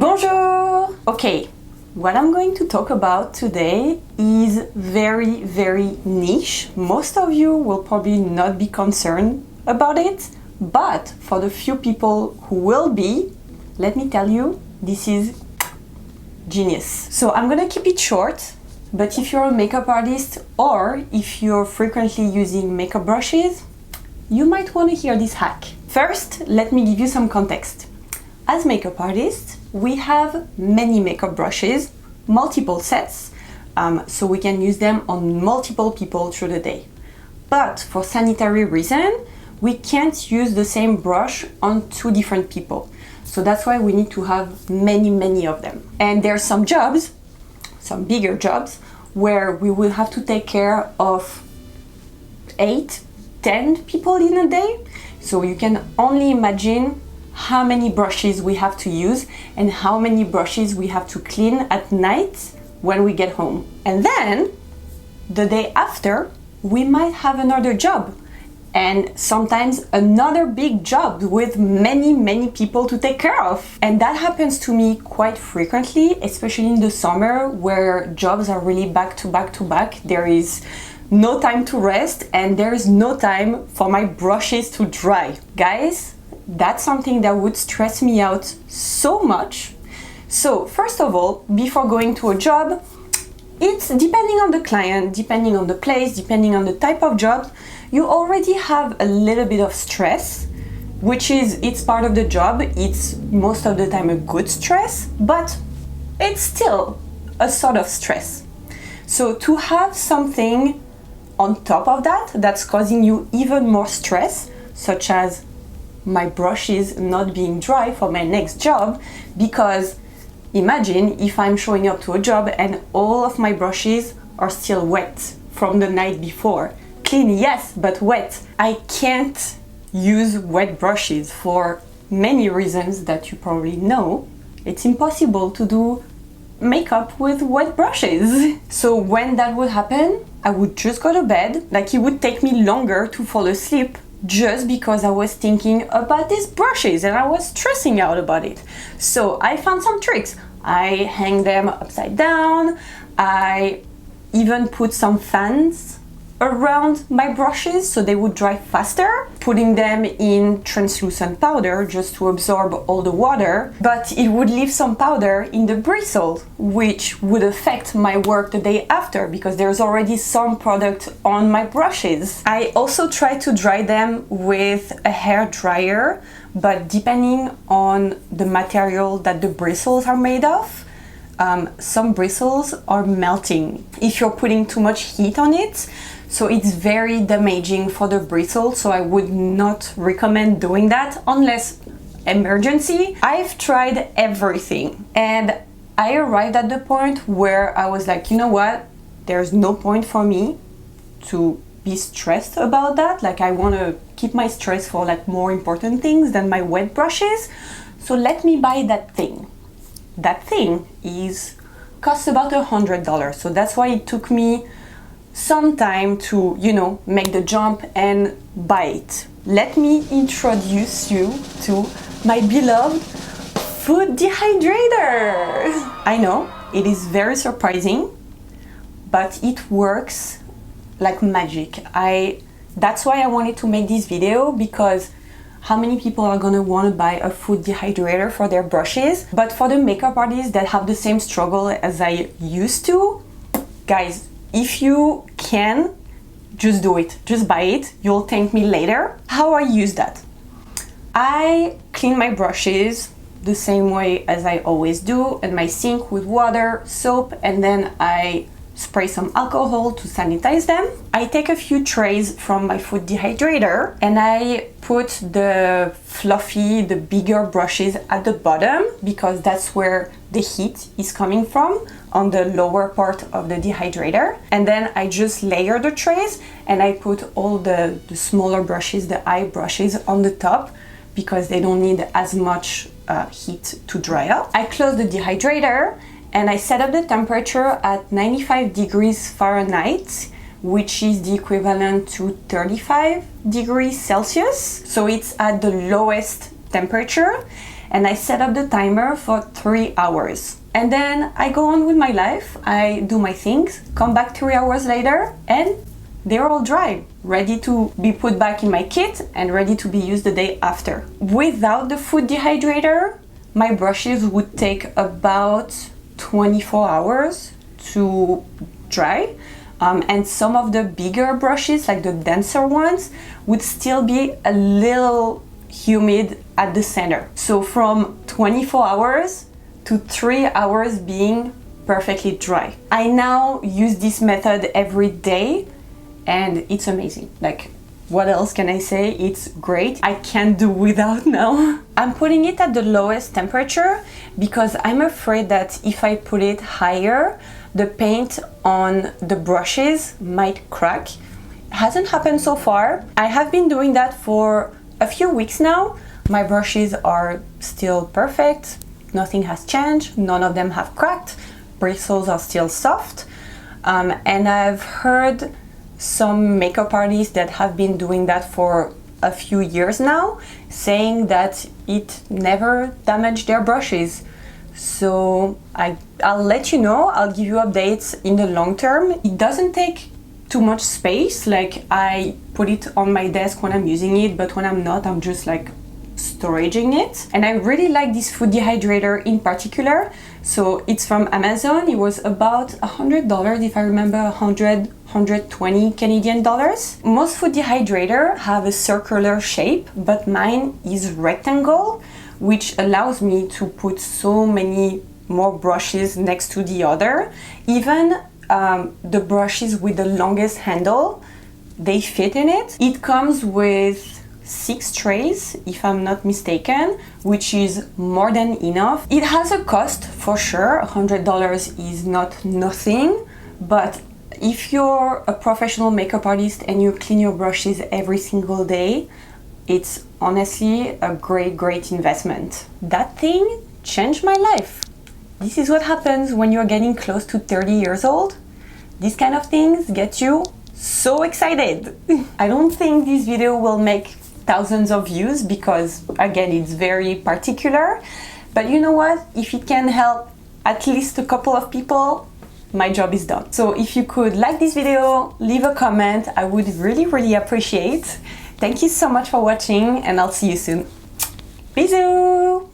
Bonjour! Okay, what I'm going to talk about today is very niche. Most of you will probably not be concerned about it, but for the few people who will be, let me tell you, this is genius. So I'm gonna keep it short, but if you're a makeup artist or if you're frequently using makeup brushes, you might want to hear this hack. First, let me give you some context. As makeup artists, we have many makeup brushes, multiple sets, so we can use them on multiple people through the day. But for sanitary reasons, we can't use the same brush on two different people. So that's why we need to have many of them. And there are some jobs, some bigger jobs, where we will have to take care of 8, 10 people in a day. So you can only imagine how many brushes we have to use and how many brushes we have to clean at night when we get home. And then the day after, we might have another job and sometimes another big job with many people to take care of. And that happens to me quite frequently, especially in the summer where jobs are really back to back. There is no time to rest and there is no time for my brushes to dry. Guys, that's something that would stress me out so much. So first of all, before going to a job, it's depending on the client, depending on the place, depending on the type of job, you already have a little bit of stress, which is, it's part of the job. It's most of the time a good stress, but it's still a sort of stress. So to have something on top of that that's causing you even more stress, such as my brushes not being dry for my next job, because imagine if I'm showing up to a job and all of my brushes are still wet from the night before. Clean, yes, but wet. I can't use wet brushes for many reasons that you probably know. It's impossible to do makeup with wet brushes. So when that would happen, I would just go to bed. Like, it would take me longer to fall asleep just because I was thinking about these brushes and I was stressing out about it. So I found some tricks. I hang them upside down. I even put some fans around my brushes so they would dry faster, putting them in translucent powder just to absorb all the water, but it would leave some powder in the bristle, which would affect my work the day after because there's already some product on my brushes. I also try to dry them with a hair dryer, but depending on the material that the bristles are made of, some bristles are melting if you're putting too much heat on it. So it's very damaging for the bristle, so I would not recommend doing that unless emergency. I've tried everything and I arrived at the point where I was like, you know what? There's no point for me to be stressed about that. Like, I want to keep my stress for like more important things than my wet brushes. So let me buy that thing. That thing costs about $100. So that's why it took me some time to, make the jump and buy it. Let me introduce you to my beloved food dehydrator. I know, it is very surprising, but it works like magic. That's why I wanted to make this video, because how many people are gonna wanna buy a food dehydrator for their brushes? But for the makeup artists that have the same struggle as I used to, guys, if you can, just do it. Just buy it. You'll thank me later. How I use that? I clean my brushes the same way as I always do, in my sink with water, soap, and then I spray some alcohol to sanitize them. I take a few trays from my food dehydrator and I put the fluffy, the bigger brushes at the bottom, because that's where the heat is coming from, on the lower part of the dehydrator. And then I just layer the trays and I put all the smaller brushes, the eye brushes, on the top, because they don't need as much heat to dry up. I close the dehydrator and I set up the temperature at 95 degrees Fahrenheit, which is the equivalent to 35 degrees Celsius. So it's at the lowest temperature. and I set up the timer for 3 hours. And then I go on with my life, I do my things, come back 3 hours later, and they're all dry, ready to be put back in my kit and ready to be used the day after. Without the food dehydrator, my brushes would take about 24 hours to dry. And some of the bigger brushes, like the denser ones, would still be a little humid at the center. So from 24 hours to 3 hours being perfectly dry. I now use this method every day and it's amazing. Like, what else can I say? It's great. I can't do without now. I'm putting it at the lowest temperature because I'm afraid that if I put it higher, the paint on the brushes might crack. Hasn't happened so far. I have been doing that for a few weeks now. My brushes are still perfect. Nothing has changed. None of them have cracked. Bristles are still soft. And I've heard some makeup artists that have been doing that for a few years now, saying that it never damaged their brushes. So I'll let you know, I'll give you updates in the long term. It doesn't take too much space, like I put it on my desk when I'm using it, but when I'm not, I'm just like storaging it. And I really like this food dehydrator in particular. So it's from Amazon. It was about $100 if I remember, 120 Canadian dollars. Most food dehydrator have a circular shape, but mine is rectangle, which allows me to put so many more brushes next to the other. Even the brushes with the longest handle, they fit in it. It comes with 6 trays, if I'm not mistaken, which is more than enough. It has a cost for sure. $100 is not nothing, but if you're a professional makeup artist and you clean your brushes every single day, it's honestly a great investment. That thing changed my life. This is what happens when you're getting close to 30 years old. These kind of things get you so excited. I don't think this video will make thousands of views because, again, it's very particular. But you know what? If it can help at least a couple of people, my job is done. So if you could like this video, leave a comment, I would really appreciate. Thank you so much for watching and I'll see you soon. Bisous!